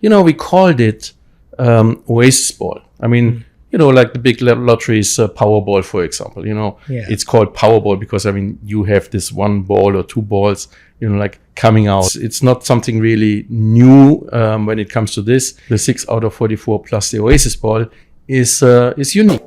we called it Oasis Ball. I mean, like the big lotteries, Powerball, for example. It's called Powerball because you have this one ball or two balls, like coming out. It's not something really new when it comes to this. The 6 out of 44 plus the Oasis Ball is unique.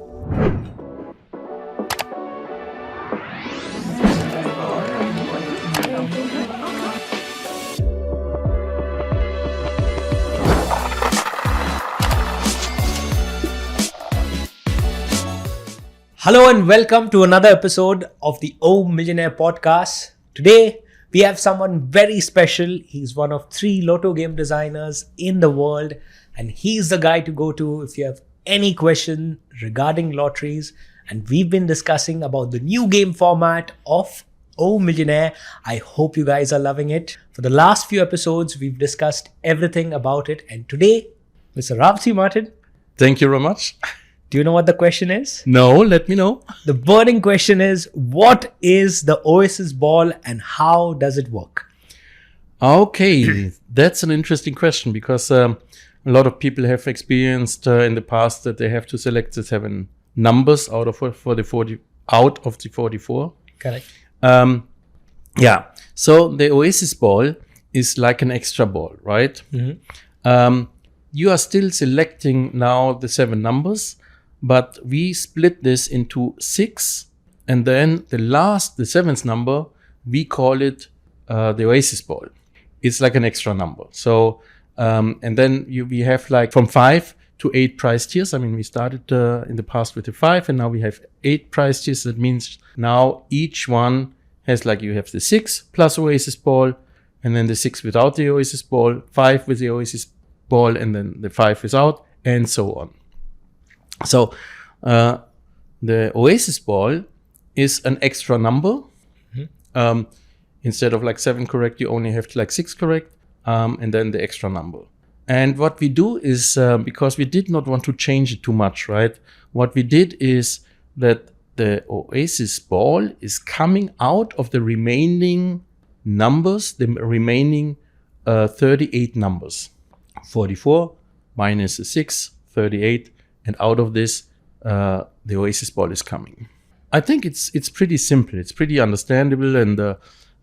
Hello and welcome to another episode of the Millionaire Podcast. Today we have someone very special. He's one of 3 lotto game designers in the world, and he's the guy to go to if you have any question regarding lotteries. And we've been discussing about the new game format of Millionaire. I hope you guys are loving it. For the last few episodes, we've discussed everything about it. And today, Mr. Ravsi Martin. Thank you very much. Do you know what the question is? No, let me know. The burning question is, what is the Oasis Ball and how does it work? Okay, that's an interesting question because a lot of people have experienced in the past that they have to select the 7 numbers out of the 44. Correct. So the Oasis Ball is like an extra ball, right? Mm-hmm. You are still selecting now the 7 numbers, but we split this into 6, and then the 7th number, we call it the Oasis Ball. It's like an extra number. So, and then we have like from 5 to 8 prize tiers. We started in the past with the 5, and now we have 8 prize tiers. That means now each one has you have the 6 plus Oasis Ball, and then the 6 without the Oasis Ball, 5 with the Oasis Ball, and then the 5 without, and so on. So the Oasis Ball is an extra number. Mm-hmm. Instead of 7 correct, you only have 6 correct, and then the extra number. And what we do is, because we did not want to change it too much, right? What we did is that the Oasis Ball is coming out of the remaining numbers, the remaining 38 numbers. 44 minus the 6, 38. And out of this, the Oasis Ball is coming. I think it's pretty simple. It's pretty understandable. And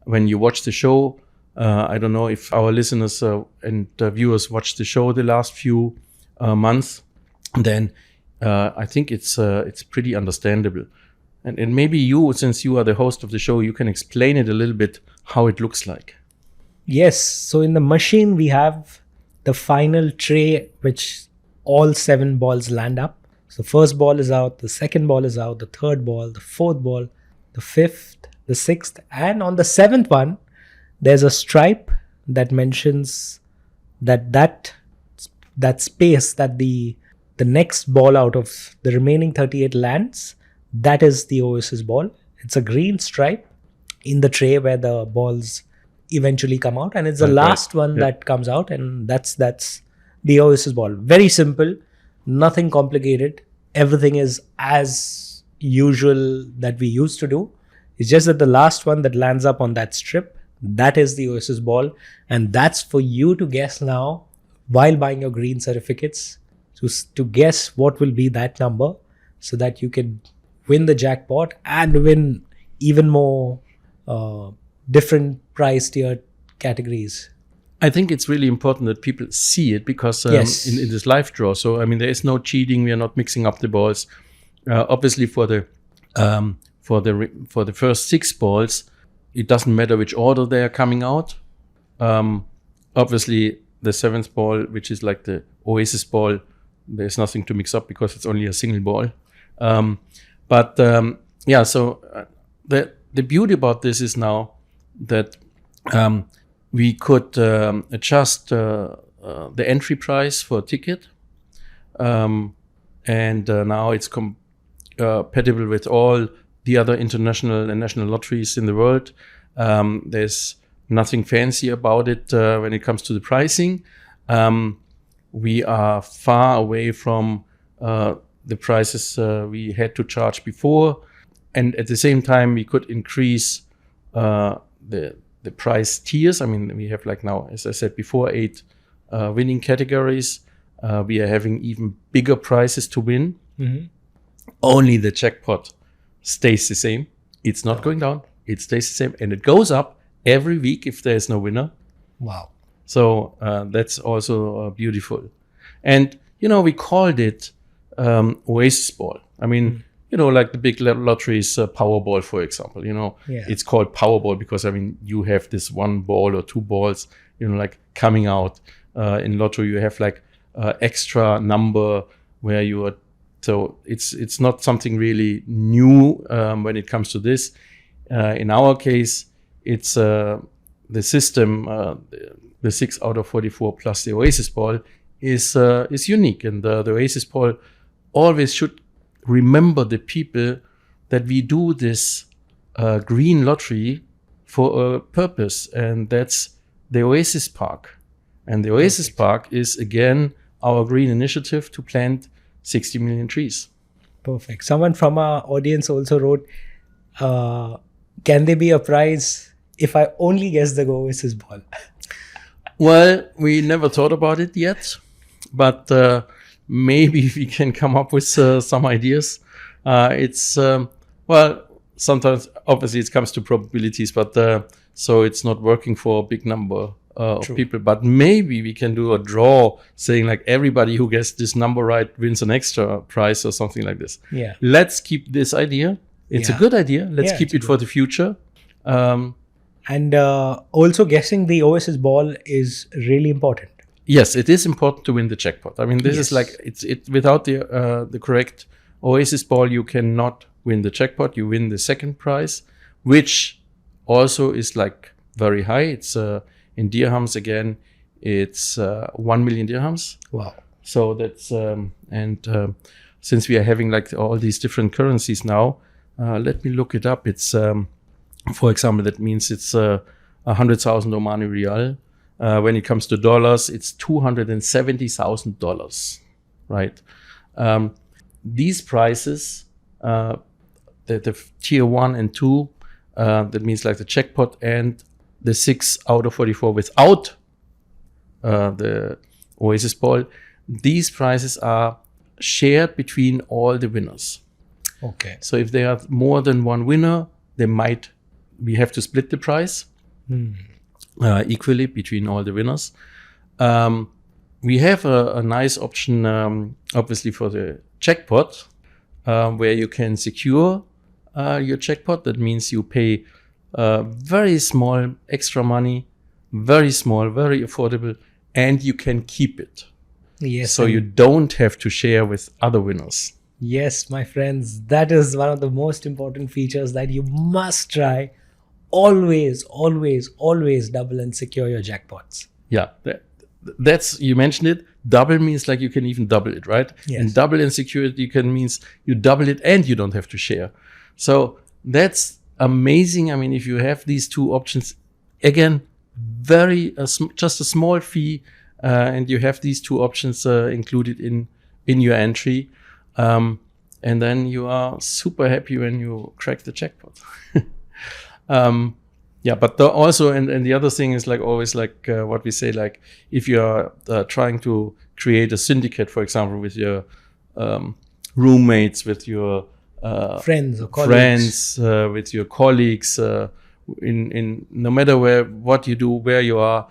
when you watch the show, I don't know if our listeners and viewers watched the show the last few months, then I think it's pretty understandable. And maybe you, since you are the host of the show, you can explain it a little bit how it looks like. Yes. So in the machine, we have the final tray, which all 7 balls land up. So the first ball is out, the second ball is out, the third ball, the fourth ball, the 5th, the 6th, and on the 7th one, there's a stripe that mentions that space that the next ball out of the remaining 38 lands, that is the Oasis Ball. It's a green stripe in the tray where the balls eventually come out, and it's the last one that comes out, and that's the Oasis Ball. Very simple, nothing complicated. Everything is as usual that we used to do. It's just that the last one that lands up on that strip, that is the Oasis Ball. And that's for you to guess now while buying your green certificates, to guess what will be that number so that you can win the jackpot and win even more different price tier categories. I think it's really important that people see it because in this live draw. So there is no cheating. We are not mixing up the balls. Obviously, for the first 6 balls, it doesn't matter which order they are coming out. Obviously, the 7th ball, which is like the Oasis Ball, there's nothing to mix up because it's only a single ball. So the beauty about this is now that we could adjust the entry price for a ticket. And now it's compatible with all the other international and national lotteries in the world. There's nothing fancy about it when it comes to the pricing. We are far away from the prices we had to charge before. And at the same time, we could increase the price tiers. We have now, as I said before, 8 winning categories. We are having even bigger prizes to win. Only the jackpot stays the same. It's not going down. It stays the same. And it goes up every week if there is no winner. Wow. So that's also beautiful. And, we called it Oasis Ball. I mean, like the big lotteries, Powerball, for example, it's called Powerball because, you have this one ball or two balls, like coming out. In lotto, you have like extra number where you are. So it's not something really new when it comes to this. In our case, it's the system, the 6 out of 44 plus the Oasis Ball is unique. And the Oasis Ball always should remember the people that we do this green lottery for a purpose, and that's the Oasis Park. And the Oasis Park is, again, our green initiative to plant 60 million trees. Perfect. Someone from our audience also wrote, can there be a prize if I only guess the Oasis Ball? Well, we never thought about it yet, but maybe we can come up with some ideas. Sometimes obviously it comes to probabilities, but so it's not working for a big number of people. But maybe we can do a draw saying like everybody who gets this number right wins an extra prize or something like this. Yeah. Let's keep this idea. It's a good idea. Let's keep it for the future. And also guessing the Oasis Ball is really important. Yes, it is important to win the jackpot. I mean, this is like it without the correct Oasis Ball, you cannot win the jackpot. You win the second prize, which also is like very high. It's in dirhams again. It's 1 million dirhams. Wow! So that's since we are having like all these different currencies now, let me look it up. It's for example, that means it's 100,000 Omani Riyal. When it comes to dollars, it's $270,000, right? These prices, the tier 1 and 2, that means like the jackpot and the 6 out of 44 without the Oasis Ball, these prices are shared between all the winners. Okay. So if there are more than one winner, we have to split the prize equally between all the winners. We have a nice option, obviously, for the jackpot, where you can secure your jackpot. That means you pay very small extra money, very small, very affordable, and you can keep it. Yes. So you don't have to share with other winners. Yes, my friends, that is one of the most important features that you must try. Always, always, always double and secure your jackpots. Yeah, that's you mentioned it. Double means like you can even double it, right? Yes. And double and secure it means you double it and you don't have to share. So that's amazing. I mean, if you have these two options, again, just a small fee, and you have these two options included in your entry. And then you are super happy when you crack the jackpot. But also, and the other thing is like always like what we say, like if you are trying to create a syndicate, for example, with your roommates, with your friends or colleagues, with your colleagues, in no matter what you do, where you are,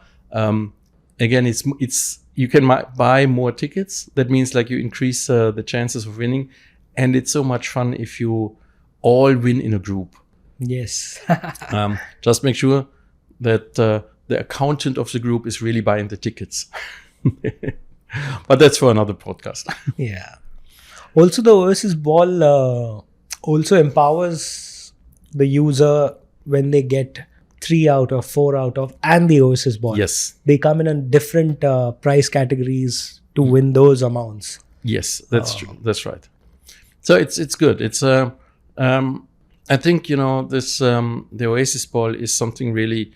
again, it's you can buy more tickets. That means like you increase the chances of winning, and it's so much fun if you all win in a group. Yes. Just make sure that the accountant of the group is really buying the tickets. But that's for another podcast. Yeah. Also, the Oasis Ball also empowers the user when they get 3 out of 4 out of and the Oasis Ball. Yes. They come in a different price categories to win those amounts. Yes, that's true. That's right. So it's good. It's I think this the Oasis Ball is something really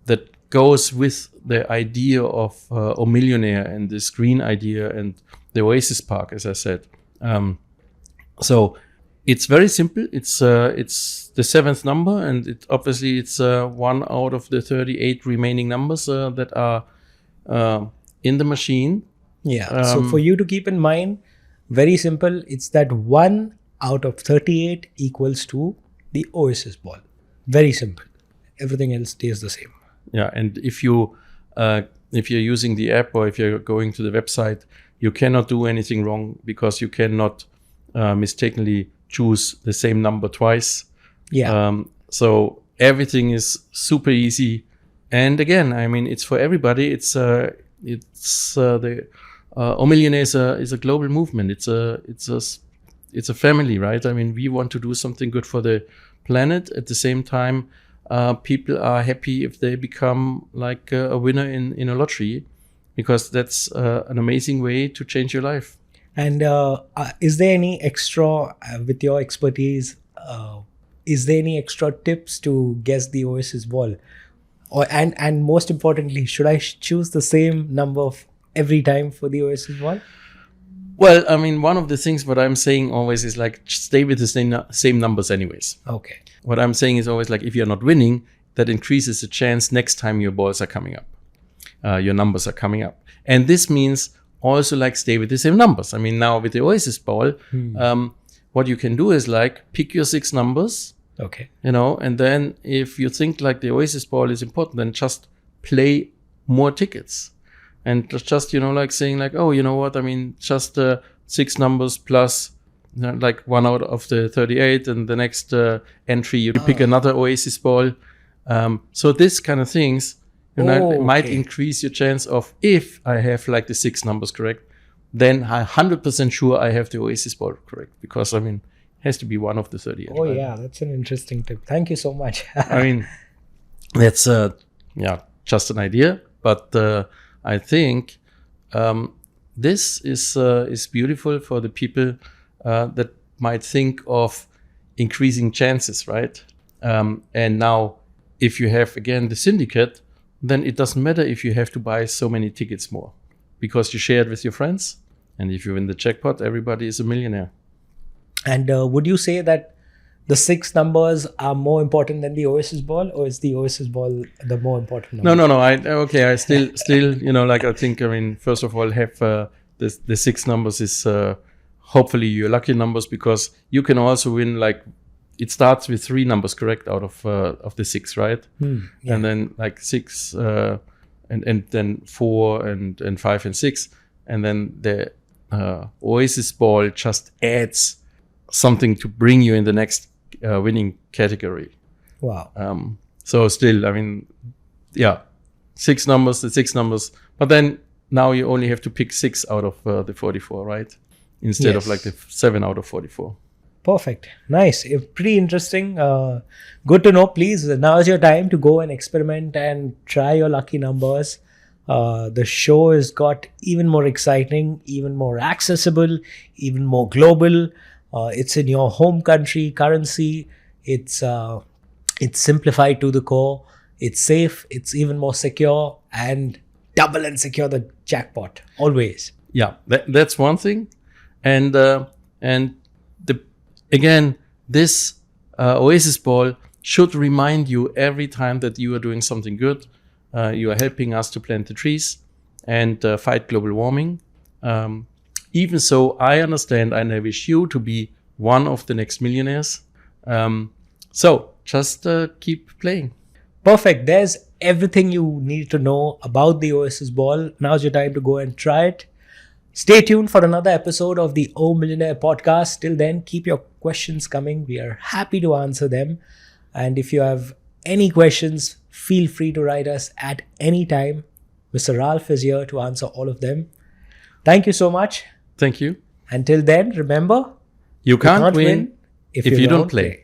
that goes with the idea of a millionaire and this green idea and the Oasis Park, as I said. So it's very simple. It's the 7th number, and it's 1 out of the 38 remaining numbers that are in the machine. Yeah. So for you to keep in mind, very simple. It's that 1 out of 38 equals to the Oasis ball. Very simple. Everything else stays the same. Yeah, and if you're using the app or if you're going to the website, you cannot do anything wrong because you cannot mistakenly choose the same number twice. Yeah. So everything is super easy. And again, I mean, it's for everybody. It's the Millionaire is a global movement. It's a family, right? I mean, we want to do something good for the planet. At the same time, people are happy if they become like a winner in a lottery, because that's an amazing way to change your life. And is there any extra, with your expertise, is there any extra tips to guess the Oasis ball? And most importantly, should I choose the same number of every time for the Oasis ball? Well, I mean, one of the things what I'm saying always is like, stay with the same numbers anyways. Okay. What I'm saying is always like, if you're not winning, that increases the chance next time your balls are coming up, your numbers are coming up. And this means also like stay with the same numbers. I mean, now with the Oasis ball, what you can do is like pick your 6 numbers. Okay. And then if you think like the Oasis ball is important, then just play more tickets. And just, like saying like, oh, you know what? I mean, just 6 numbers plus like 1 out of the 38, and the next entry, you pick another Oasis ball. So this kind of things, might increase your chance of, if I have like the 6 numbers correct, then I'm 100% sure I have the Oasis ball correct, because I mean, it has to be 1 of the 38. Oh, right? Yeah, that's an interesting tip. Thank you so much. I mean, that's just an idea, but I think this is beautiful for the people that might think of increasing chances, right? And now, if you have again the syndicate, then it doesn't matter if you have to buy so many tickets more, because you share it with your friends, and if you win the jackpot, everybody is a millionaire. And would you say that the 6 numbers are more important than the Oasis ball, or is the Oasis ball the more important number? No. I still, I think, I mean, first of all, have the 6 numbers is hopefully your lucky numbers, because you can also win, like, it starts with 3 numbers correct out of the 6, right? Yeah. And then like 6, and then 4 and 5 and 6, and then the Oasis ball just adds something to bring you in the next winning category. Wow. So still, I mean, 6 numbers, the 6 numbers, but then now you only have to pick 6 out of the 44, right? Instead of like the 7 out of 44. Perfect. Nice. Pretty interesting. Good to know. Please, now is your time to go and experiment and try your lucky numbers. The show has got even more exciting, even more accessible, even more global. It's in your home country currency. It's simplified to the core. It's safe. It's even more secure, and double and secure the jackpot always. Yeah, that's one thing. And again, this Oasis ball should remind you every time that you are doing something good. You are helping us to plant the trees and fight global warming. Even so, I understand, and I wish you to be one of the next millionaires. So just keep playing. Perfect. There's everything you need to know about the Oasis ball. Now's your time to go and try it. Stay tuned for another episode of the Millionaire Podcast. Till then, keep your questions coming. We are happy to answer them. And if you have any questions, feel free to write us at any time. Mr. Ralph is here to answer all of them. Thank you so much. Thank you. Until then, remember, you can't win if you don't play.